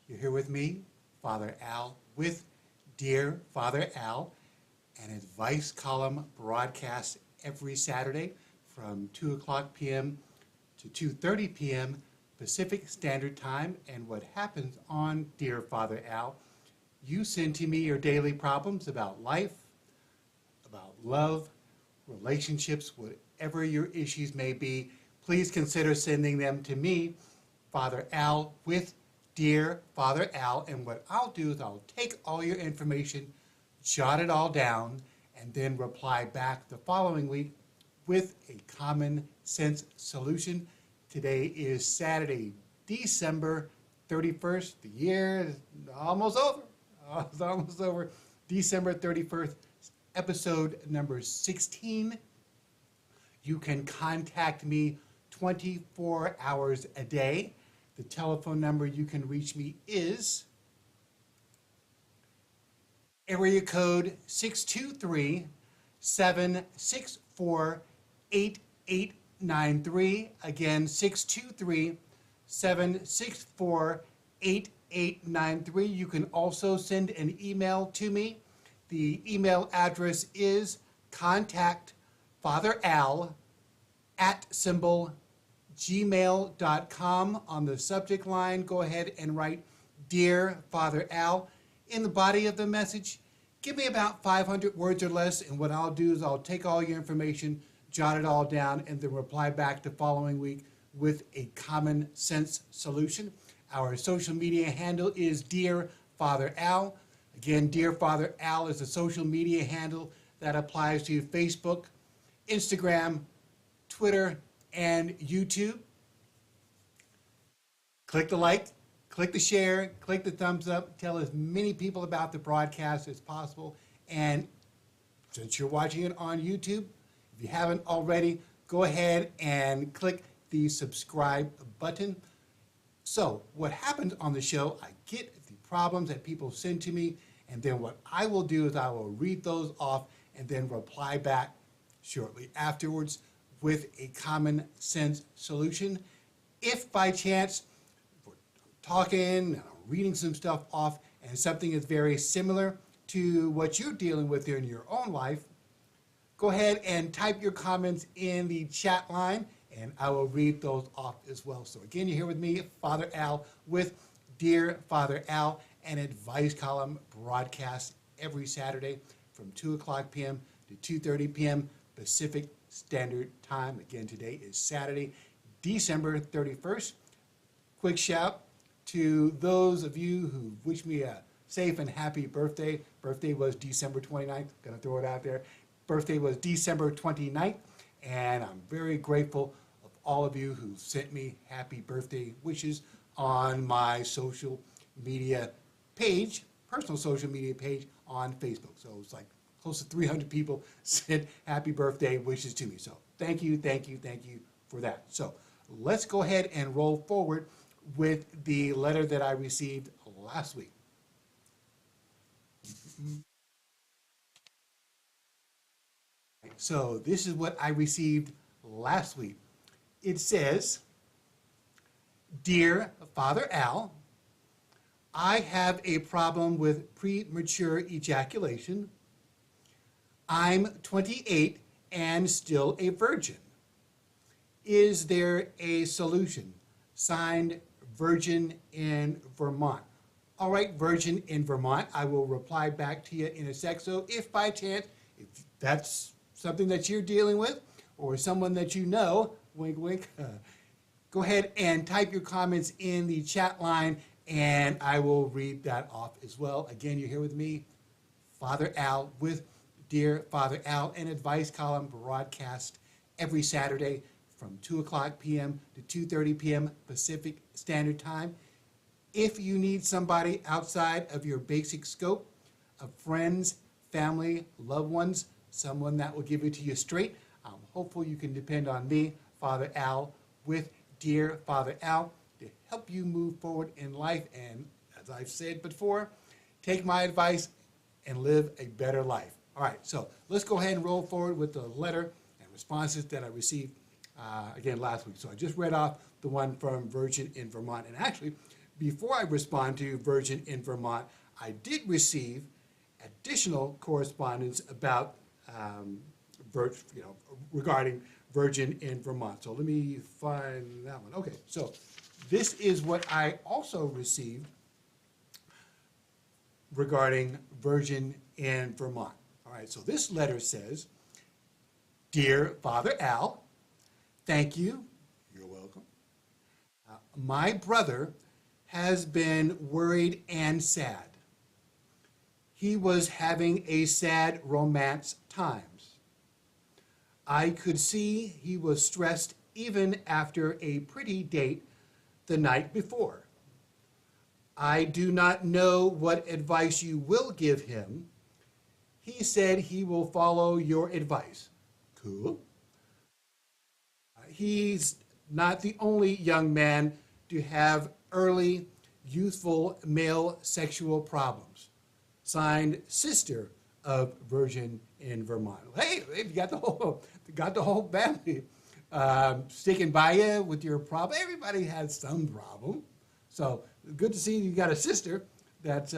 You're here with me, Father Al, with Dear Father Al, an advice column broadcast every Saturday from 2 o'clock p.m. to 2:30 p.m. Pacific Standard Time. And what happens on Dear Father Al, you send to me your daily problems about life, about love, relationships, whatever your issues may be. Please consider sending them to me, Father Al, with Dear Father Al. And what I'll do is I'll take all your information, jot it all down, and then reply back the following week with a common sense solution. Today is Saturday, December 31st. The year is almost over. It's almost over. December 31st, episode number 16. You can contact me 24 hours a day. The telephone number you can reach me is area code 623-764-8893. Again, 623-764-8893. You can also send an email to me. The email address is contactfatheral@gmail.com. On the subject line, go ahead and write Dear Father Al. In the body of the message, give me about 500 words or less, and what I'll do is I'll take all your information, jot it all down, and then reply back the following week with a common sense solution. Our social media handle is Dear Father Al. Again, Dear Father Al is a social media handle that applies to Facebook, Instagram, Twitter, and YouTube. Click the like, click the share, click the thumbs up, tell as many people about the broadcast as possible. And since you're watching it on YouTube, if you haven't already, go ahead and click the subscribe button. So what happens on the show, I get the problems that people send to me, and then what I will do is I will read those off and then reply back shortly afterwards with a common sense solution. If by chance we're talking and I'm reading some stuff off and something is very similar to what you're dealing with in your own life, go ahead and type your comments in the chat line and I will read those off as well. So again, you're here with me, Father Al, with Dear Father Al, an advice column broadcast every Saturday from 2 o'clock p.m. to 2:30 p.m. Pacific Standard Time. Again, today is Saturday, December 31st. Quick shout to those of you who wish me a safe and happy birthday. Birthday was December 29th. Gonna throw it out there. Birthday was December 29th, and I'm very grateful of all of you who sent me happy birthday wishes on my social media page, personal social media page on Facebook. So it's like close to 300 people sent happy birthday wishes to me. So thank you for that. So let's go ahead and roll forward with the letter that I received last week. So this is what I received last week. It says, Dear Father Al, I have a problem with premature ejaculation. I'm 28 and still a virgin. Is there a solution? Signed, Virgin in Vermont. All right, Virgin in Vermont, I will reply back to you in a sec. So if by chance, if that's something that you're dealing with or someone that you know, wink, wink, go ahead and type your comments in the chat line and I will read that off as well. Again, you're here with me, Father Al, with Dear Father Al, an advice column broadcast every Saturday from 2 o'clock p.m. to 2:30 p.m. Pacific Standard Time. If you need somebody outside of your basic scope of friends, family, loved ones, someone that will give it to you straight, I'm hopeful you can depend on me, Father Al, with Dear Father Al, to help you move forward in life. And as I've said before, take my advice and live a better life. All right, so let's go ahead and roll forward with the letter and responses that I received again last week. So I just read off the one from Virgin in Vermont. And actually, before I respond to Virgin in Vermont, I did receive additional correspondence about regarding Virgin in Vermont. So let me find that one. Okay, so this is what I also received regarding Virgin in Vermont. All right, so this letter says, "Dear Father Al, thank you. You're welcome. My brother has been worried and sad. He was having a sad romance times. I could see he was stressed even after a pretty date the night before. I do not know what advice you will give him. He said he will follow your advice." Cool. He's not the only young man to have early, youthful male sexual problems. Signed, Sister of Virgin in Vermont. Hey, you got the whole family sticking by you with your problem. Everybody has some problem. So good to see you got a sister that's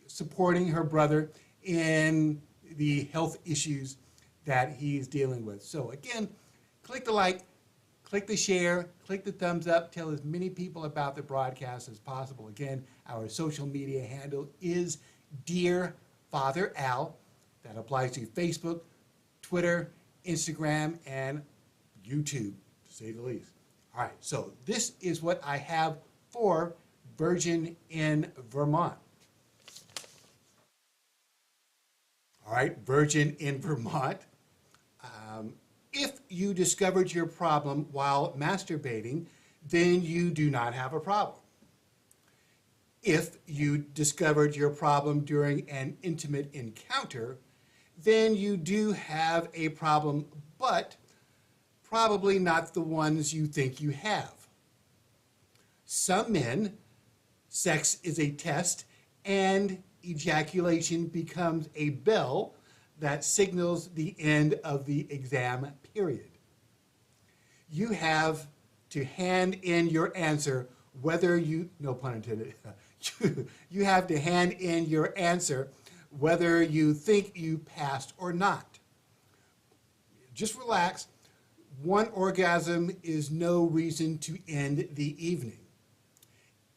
supporting her brother in the health issues that he's dealing with. So again, click the like, click the share, click the thumbs up, tell as many people about the broadcast as possible. Again, our social media handle is Dear Father Al. That applies to Facebook, Twitter, Instagram, and YouTube, to say the least. All right, so this is what I have for Virgin in Vermont. All right, Virgin in Vermont. If you discovered your problem while masturbating, then you do not have a problem. If you discovered your problem during an intimate encounter, then you do have a problem, but probably not the ones you think you have. Some men, sex is a test and ejaculation becomes a bell that signals the end of the exam period. You have to hand in your answer whether you, no pun intended, you have to hand in your answer whether you think you passed or not. Just relax. One orgasm is no reason to end the evening.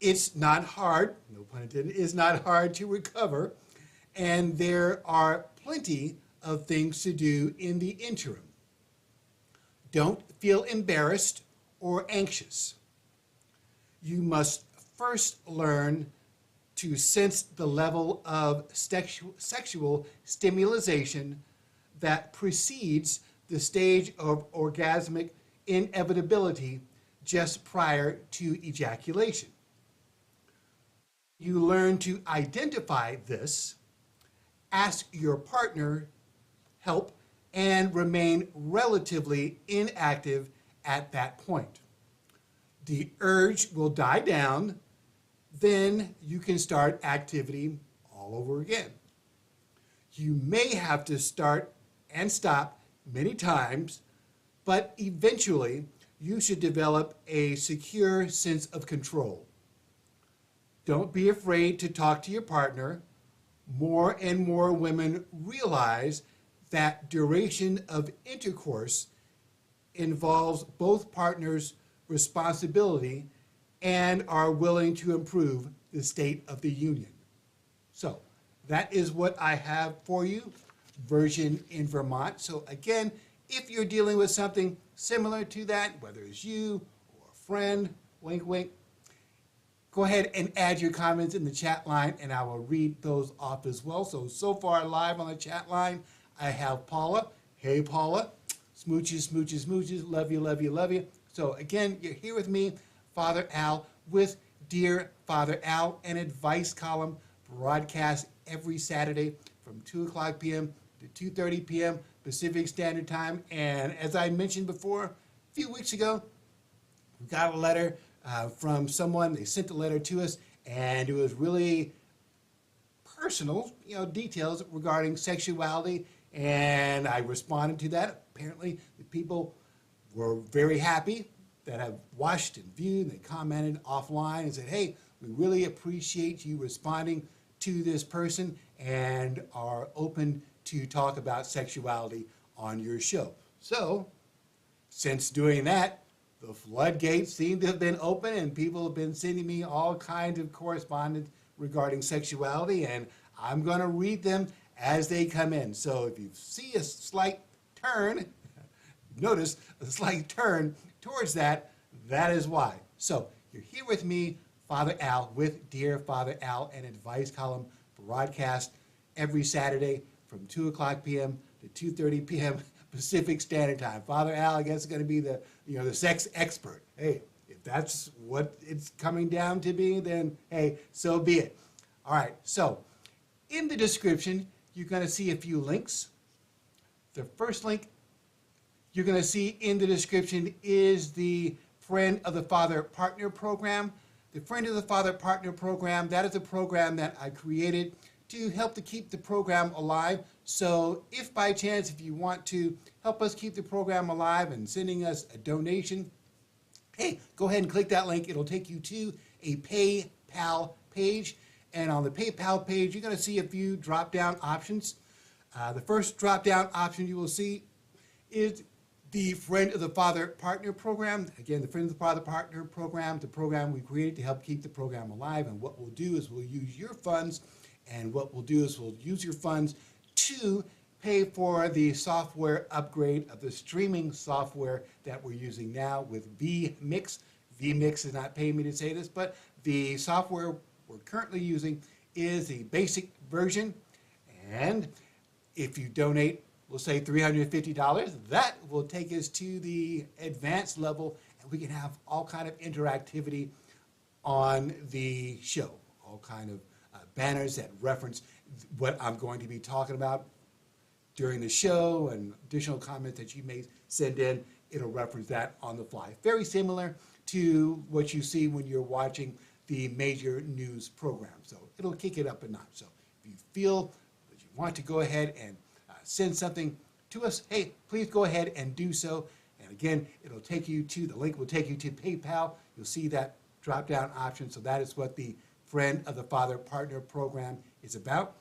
It's not hard, no pun intended, it's not hard to recover, and there are plenty of things to do in the interim. Don't feel embarrassed or anxious. You must first learn to sense the level of sexual stimulation that precedes the stage of orgasmic inevitability just prior to ejaculation. You learn to identify this, ask your partner help, and remain relatively inactive at that point. The urge will die down, then you can start activity all over again. You may have to start and stop many times, but eventually you should develop a secure sense of control. Don't be afraid to talk to your partner. More and more women realize that duration of intercourse involves both partners' responsibility and are willing to improve the state of the union. So that is what I have for you, Virgin in Vermont. So again, if you're dealing with something similar to that, whether it's you or a friend, wink, wink, go ahead and add your comments in the chat line and I will read those off as well. So far live on the chat line, I have Paula. Hey, Paula. Smooches, smooches, smooches. Love you, love you, love you. So again, you're here with me, Father Al, with Dear Father Al, an advice column broadcast every Saturday from 2 o'clock p.m. to 2:30 p.m. Pacific Standard Time. And as I mentioned before, a few weeks ago, we got a letter from someone. They sent a letter to us, and it was really personal, details regarding sexuality, and I responded to that. Apparently, the people were very happy that have watched and viewed, and they commented offline and said, hey, we really appreciate you responding to this person and are open to talk about sexuality on your show. So, since doing that, the floodgates seem to have been open and people have been sending me all kinds of correspondence regarding sexuality, and I'm going to read them as they come in. So if you see a slight turn, notice a slight turn towards that, that is why. So you're here with me, Father Al, with Dear Father Al, an advice column broadcast every Saturday from 2 o'clock p.m. to 2:30 p.m. Pacific Standard Time. Father Al, I guess, is going to be the sex expert. Hey, if that's what it's coming down to being, then hey, so be it. All right, so in the description, you're going to see a few links. The first link you're going to see in the description is the Friend of the Father Partner Program. The Friend of the Father Partner Program, that is a program that I created to help to keep the program alive. So if by chance, if you want to help us keep the program alive and sending us a donation, hey, go ahead and click that link. It'll take you to a PayPal page. And on the PayPal page, you're going to see a few drop-down options. The first drop-down option you will see is the Friend of the Father Partner Program. Again, the Friend of the Father Partner Program, the program we created to help keep the program alive. And what we'll do is we'll use your funds, and what we'll do is we'll use your funds to pay for the software upgrade of the streaming software that we're using now with vMix. vMix is not paying me to say this, but the software we're currently using is the basic version. And if you donate, we'll say $350, that will take us to the advanced level, and we can have all kind of interactivity on the show, all kind of banners that reference what I'm going to be talking about during the show, and additional comments that you may send in, it'll reference that on the fly. Very similar to what you see when you're watching the major news program. So it'll kick it up a notch. So if you feel that you want to go ahead and send something to us, hey, please go ahead and do so. And again, it'll take you to, the link will take you to PayPal. You'll see that drop-down option. So that is what the Friend of the Father Partner Program is about.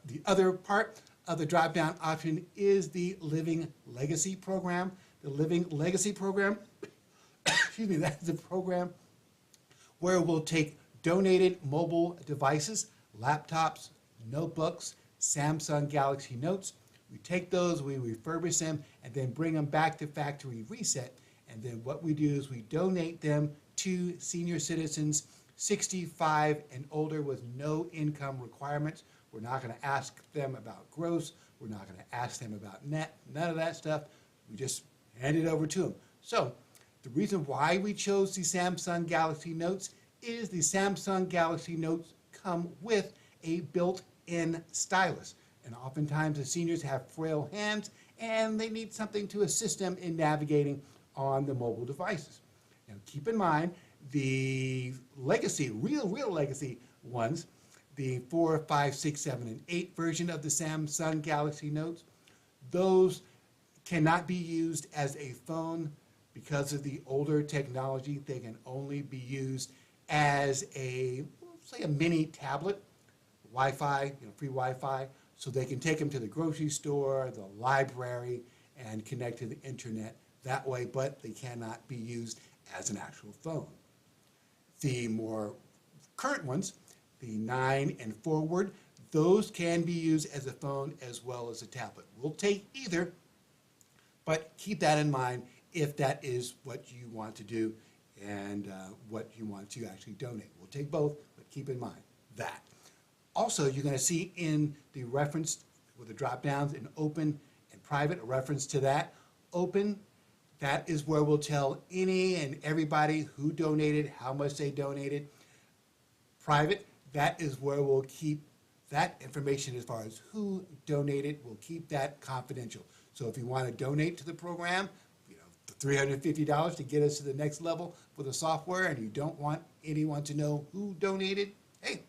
The other part of the drop-down option is the Living Legacy Program. The Living Legacy Program, excuse me, that is a program where we'll take donated mobile devices, laptops, notebooks, Samsung Galaxy Notes. We take those, we refurbish them, and then bring them back to factory reset. And then what we do is we donate them to senior citizens 65 and older with no income requirements. We're not going to ask them about gross. We're not going to ask them about net. None of that stuff. We just hand it over to them. So the reason why we chose the Samsung Galaxy Notes is the Samsung Galaxy Notes come with a built-in stylus. And oftentimes the seniors have frail hands and they need something to assist them in navigating on the mobile devices. Now keep in mind, the legacy, real legacy ones, the 4, 5, 6, 7, and 8 version of the Samsung Galaxy Notes, those cannot be used as a phone because of the older technology. They can only be used as a, say, a mini tablet, Wi-Fi, free Wi-Fi, so they can take them to the grocery store, the library, and connect to the internet that way, but they cannot be used as an actual phone. The more current ones, the 9 and forward, those can be used as a phone as well as a tablet. We'll take either, but keep that in mind if that is what you want to do and what you want to actually donate. We'll take both, but keep in mind that. Also, you're going to see in the reference with the drop downs in open and private, a reference to that. Open, that is where we'll tell any and everybody who donated, how much they donated. Private, that is where we'll keep that information as far as who donated. We'll keep that confidential. So if you want to donate to the program, the $350 to get us to the next level for the software, and you don't want anyone to know who donated, hey,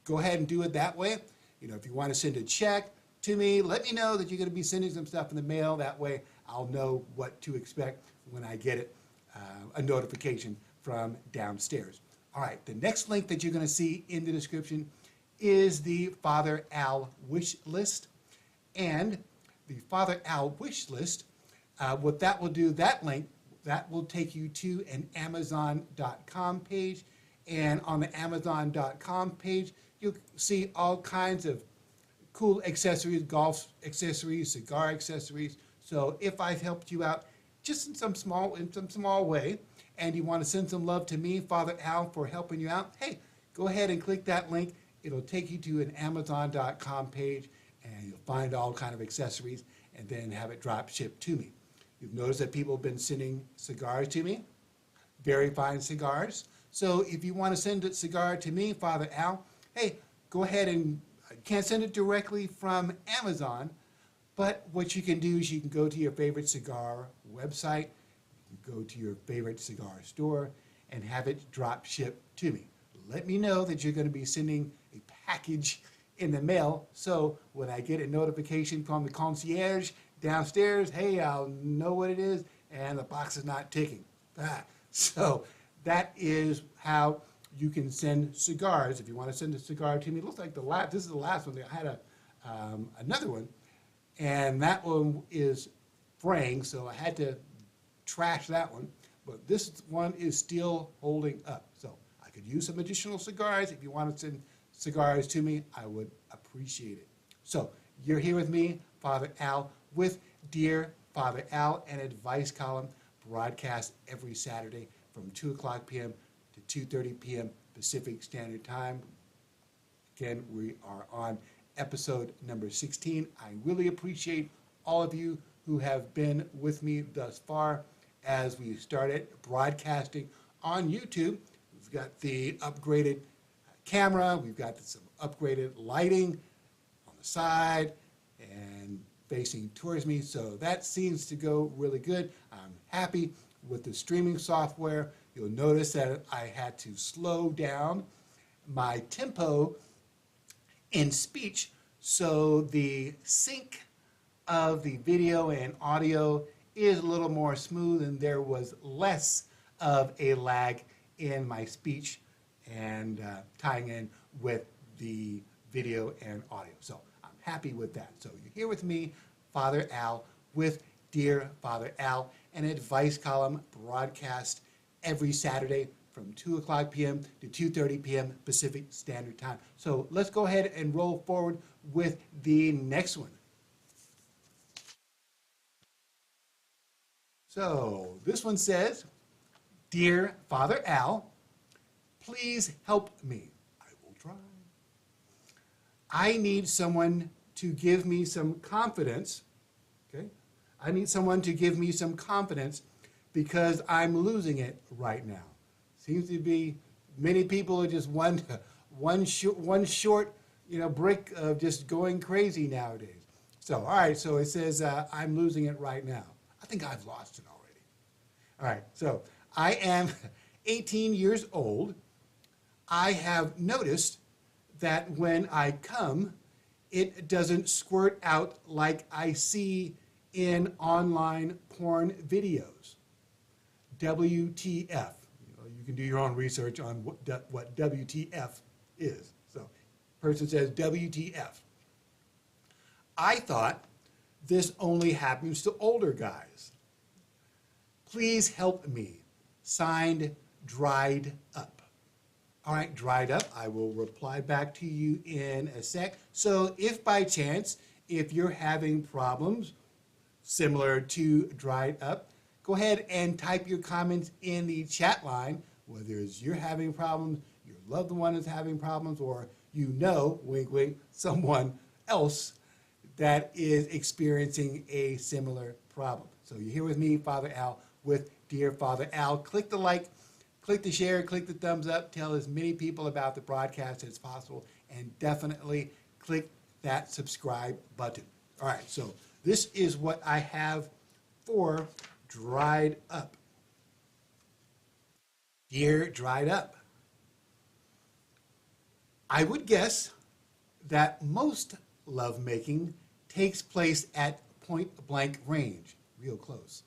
go ahead and do it that way. If you want to send a check to me, let me know that you're going to be sending some stuff in the mail. That way I'll know what to expect when I get it a notification from downstairs. All right, the next link that you're going to see in the description is the Father Al wish list. And the Father Al wish list, what that will do, that link, that will take you to an Amazon.com page. And on the Amazon.com page, you'll see all kinds of cool accessories, golf accessories, cigar accessories. So if I've helped you out just in some small way, and you want to send some love to me, Father Al, for helping you out, hey, go ahead and click that link. It'll take you to an Amazon.com page, and you'll find all kind of accessories, and then have it drop shipped to me. You've noticed that people have been sending cigars to me, very fine cigars. So if you want to send a cigar to me, Father Al, hey, go ahead and can't send it directly from Amazon, but what you can do is you can go to your favorite cigar website, you can go to your favorite cigar store, and have it drop shipped to me. Let me know that you're going to be sending a package in the mail, so when I get a notification from the concierge downstairs, hey, I'll know what it is, and the box is not ticking. So that is how you can send cigars. If you want to send a cigar to me, it looks like this is the last one. I had another one, and that one is fraying, so I had to trash that one. But this one is still holding up. So I could use some additional cigars. If you want to send cigars to me, I would appreciate it. So you're here with me, Father Al, with Dear Father Al, an advice column broadcast every Saturday from 2 o'clock p.m. to 2:30 p.m. Pacific Standard Time. Again, we are on episode number 16. I really appreciate all of you who have been with me thus far as we started broadcasting on YouTube. We've got the upgraded camera, we've got some upgraded lighting on the side and facing towards me, so that seems to go really good. I'm happy with the streaming software. You'll notice that I had to slow down my tempo in speech so the sync of the video and audio is a little more smooth, and there was less of a lag in my speech and tying in with the video and audio. So I'm happy with that. So you're here with me, Father Al, with Dear Father Al, an advice column broadcast every Saturday from 2 o'clock p.m. to 2:30 p.m. Pacific Standard Time. So let's go ahead and roll forward with the next one. So this one says, Dear Father Al, please help me. I will try. I need someone to give me some confidence. Okay? I need someone to give me some confidence because I'm losing it right now. Seems to be many people are just one short, brick of just going crazy nowadays. So, all right, so it says I'm losing it right now. I think I've lost it already. All right, so I am 18 years old. I have noticed that when I come, it doesn't squirt out like I see in online porn videos. WTF. You can do your own research on what WTF is. So, person says WTF. I thought this only happens to older guys. Please help me. Signed, Dried Up. All right, Dried Up. I will reply back to you in a sec. So if by chance, if you're having problems similar to Dried Up, go ahead and type your comments in the chat line, whether it's you're having problems, your loved one is having problems, or wink, wink, someone else that is experiencing a similar problem. So you're here with me, Father Al, with Dear Father Al. Click the like, click the share, click the thumbs up, tell as many people about the broadcast as possible, and definitely click that subscribe button. All right, so this is what I have for Dried Up. Dear Dried Up, I would guess that most lovemaking takes place at point blank range, real close.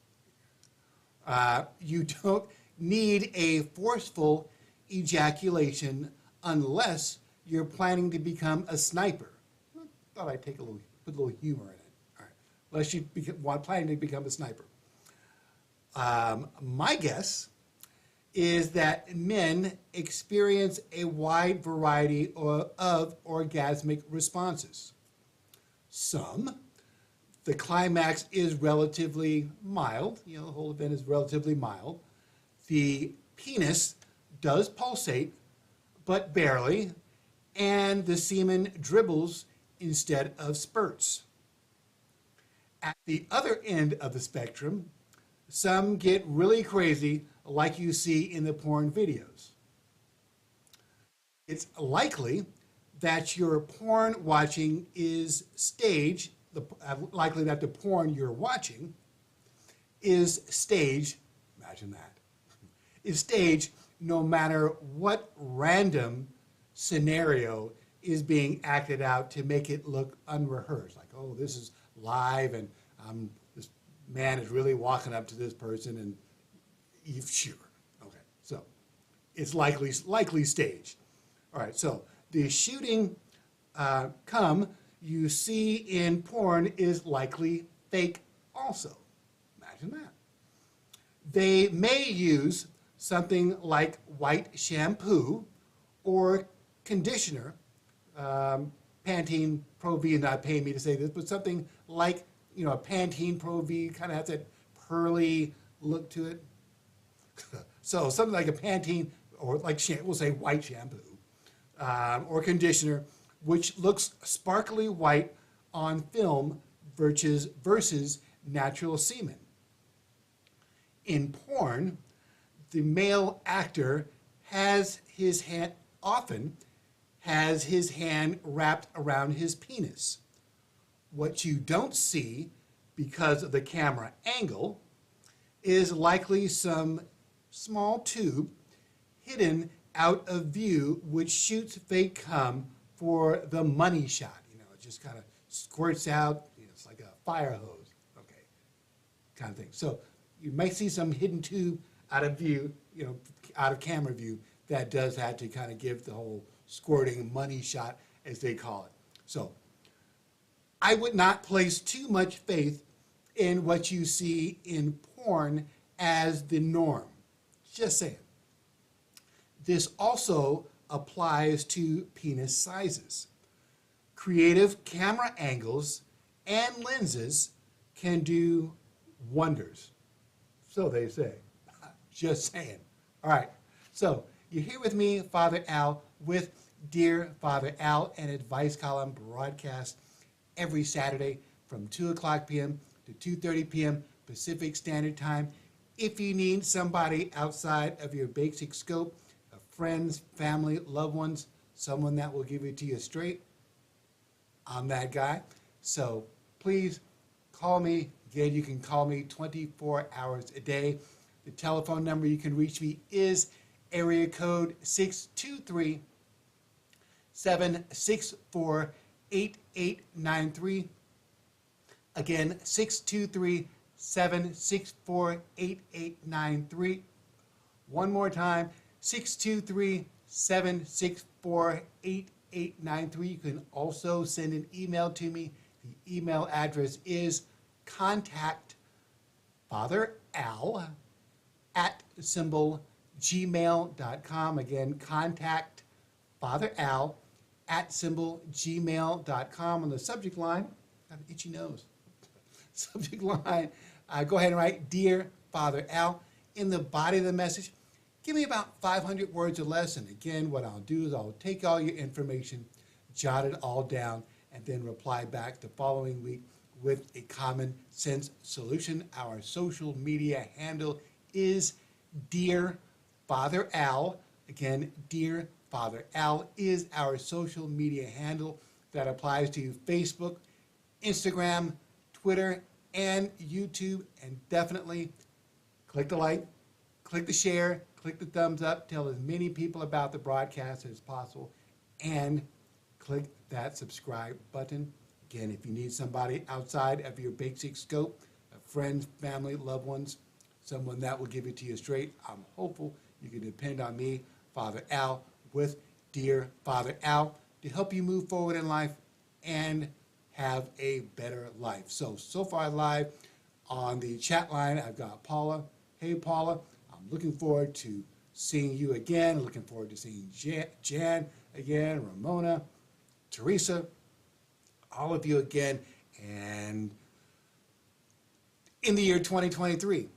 You don't need a forceful ejaculation unless you're planning to become a sniper. I thought I'd put a little humor in it. All right. Unless you planning to become a sniper. My guess is that men experience a wide variety of orgasmic responses. Some, the climax is relatively mild, the whole event is relatively mild. The penis does pulsate, but barely, and the semen dribbles instead of spurts. At the other end of the spectrum, some get really crazy like you see in the porn videos. It's likely that your porn watching is staged, likely that the porn you're watching is staged, imagine that, is staged no matter what random scenario is being acted out to make it look unrehearsed. Like, oh, this is live and this man is really walking up to this person and sure. Okay, so it's likely staged. All right, so the shooting cum you see in porn is likely fake also. Imagine that. They may use something like white shampoo or conditioner. Pantene Pro V is not paying me to say this, but something like, a Pantene Pro V kind of has that pearly look to it. So something like a Pantene, or like we'll say white shampoo, or conditioner, which looks sparkly white on film versus natural semen. In porn, the male actor often has his hand wrapped around his penis. What you don't see because of the camera angle is likely some small tube hidden out of view which shoots fake cum for the money shot. It just kind of squirts out. It's like a fire hose, okay, kind of thing. So you might see some hidden tube out of view, out of camera view, that does have to kind of give the whole squirting money shot, as they call it. So I would not place too much faith in what you see in porn as the norm. Just saying. This also applies to penis sizes. Creative camera angles and lenses can do wonders. So they say. Just saying. All right. So you're here with me, Father Al, with Dear Father Al, an advice column broadcast every Saturday from 2 o'clock p.m. to 2:30 p.m. Pacific Standard Time. If you need somebody outside of your basic scope, of friends, family, loved ones, someone that will give it to you straight, I'm that guy. So please call me. Again, you can call me 24 hours a day. The telephone number you can reach me is area code 623-764-8893. Again, 623-764-8893. One more time, 623-764-8893. You can also send an email to me. The email address is contactfatheral@gmail.com. Again, contactfatheral@gmail.com. On the subject line, got an itchy nose. Subject line, go ahead and write Dear Father Al. In the body of the message, give me about 500 words or less. And again, what I'll do is I'll take all your information, jot it all down, and then reply back the following week with a common sense solution. Our social media handle is Dear Father Al. Again, Dear Father Al is our social media handle that applies to Facebook, Instagram, Twitter, and YouTube. And definitely click the like, click the share, click the thumbs up, tell as many people about the broadcast as possible, and click that subscribe button. Again, if you need somebody outside of your basic scope, of friends, family, loved ones, someone that will give it to you straight. I'm hopeful you can depend on me, Father Al, with Dear Father Al, to help you move forward in life and have a better life. So far live on the chat line, I've got Paula. Hey, Paula, I'm looking forward to seeing you again. Looking forward to seeing Jan again, Ramona, Teresa, all of you again, and in the year 2023.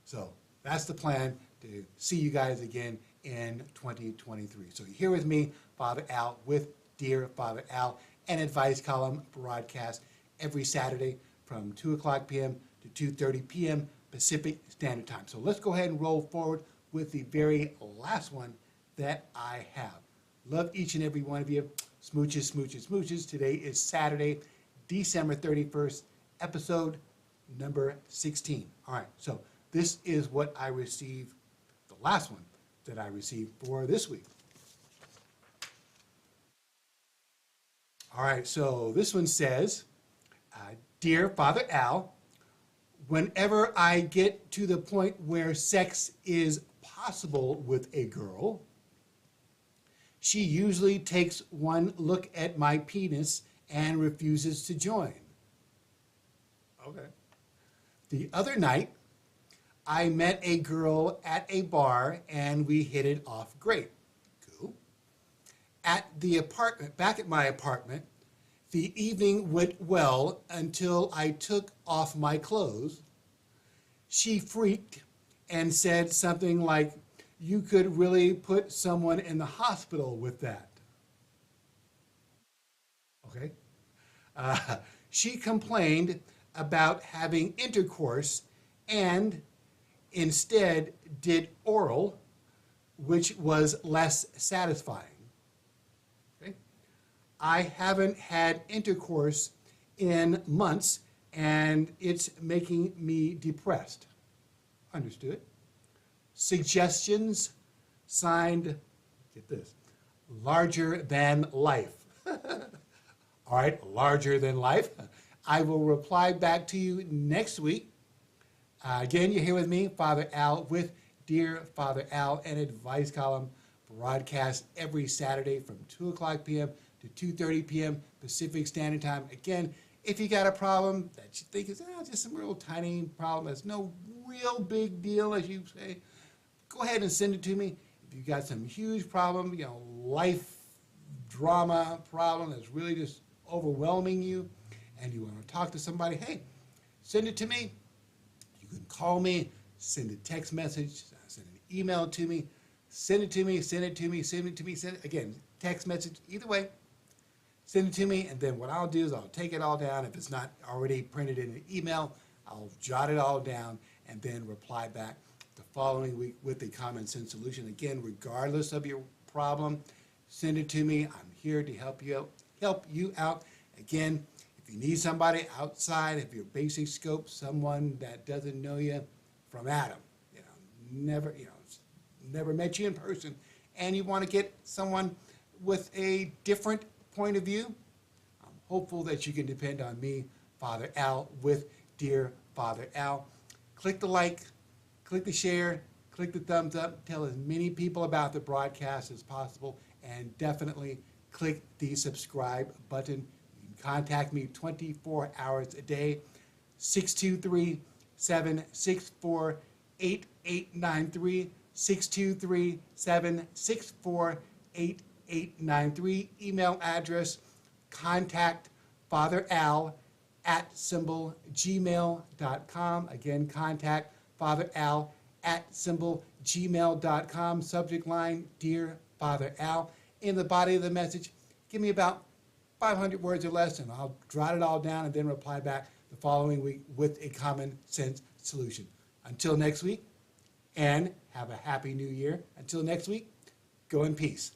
So that's the plan, to see you guys again in 2023. So you're here with me, Father Al, with Dear Father Al, an advice column broadcast every Saturday from 2 o'clock p.m. to 2:30 p.m. Pacific Standard Time. So let's go ahead and roll forward with the very last one that I have. Love each and every one of you. Smooches, smooches, smooches. Today is Saturday, December 31st, episode number 16. All right, so this is what I received, the last one that I received for this week. All right, so this one says, Dear Father Al, whenever I get to the point where sex is possible with a girl, she usually takes one look at my penis and refuses to join. Okay. The other night, I met a girl at a bar and we hit it off great. Cool. At the apartment, back at my apartment, the evening went well until I took off my clothes. She freaked and said something like, "You could really put someone in the hospital with that." Okay. She complained about having intercourse and instead did oral, which was less satisfying. Okay. I haven't had intercourse in months and it's making me depressed. Understood. Suggestions, signed, get this, larger than life. All right, larger than life. I will reply back to you next week. Again, you're here with me, Father Al, with Dear Father Al, an advice column broadcast every Saturday from 2 o'clock p.m. to 2:30 p.m. Pacific Standard Time. Again, if you got a problem that you think is just some real tiny problem, that's no real big deal, as you say, go ahead and send it to me. If you got some huge problem, life drama problem that's really just overwhelming you, and you want to talk to somebody, hey, send it to me. You can call me, send a text message, send an email to me, send it to me, send it to me, send it to me, send it, again, text message, either way, send it to me, and then what I'll do is I'll take it all down. If it's not already printed in an email, I'll jot it all down and then reply back the following week with a common sense solution. Again, regardless of your problem, send it to me. I'm here to help you out. Again, if you need somebody outside of your basic scope, someone that doesn't know you from Adam, never met you in person, and you want to get someone with a different point of view, I'm hopeful that you can depend on me, Father Al, with Dear Father Al. Click the like, click the share, click the thumbs up, tell as many people about the broadcast as possible, and definitely click the subscribe button. You can contact me 24 hours a day, 623-764-8893, 623-764-8893. Email address, contact Father Al @gmail.com. Again, contact Father Al @gmail.com. Subject line, Dear Father Al. In the body of the message, give me about 500 words or less, and I'll jot it all down and then reply back the following week with a common sense solution. Until next week, and have a happy new year. Until next week, go in peace.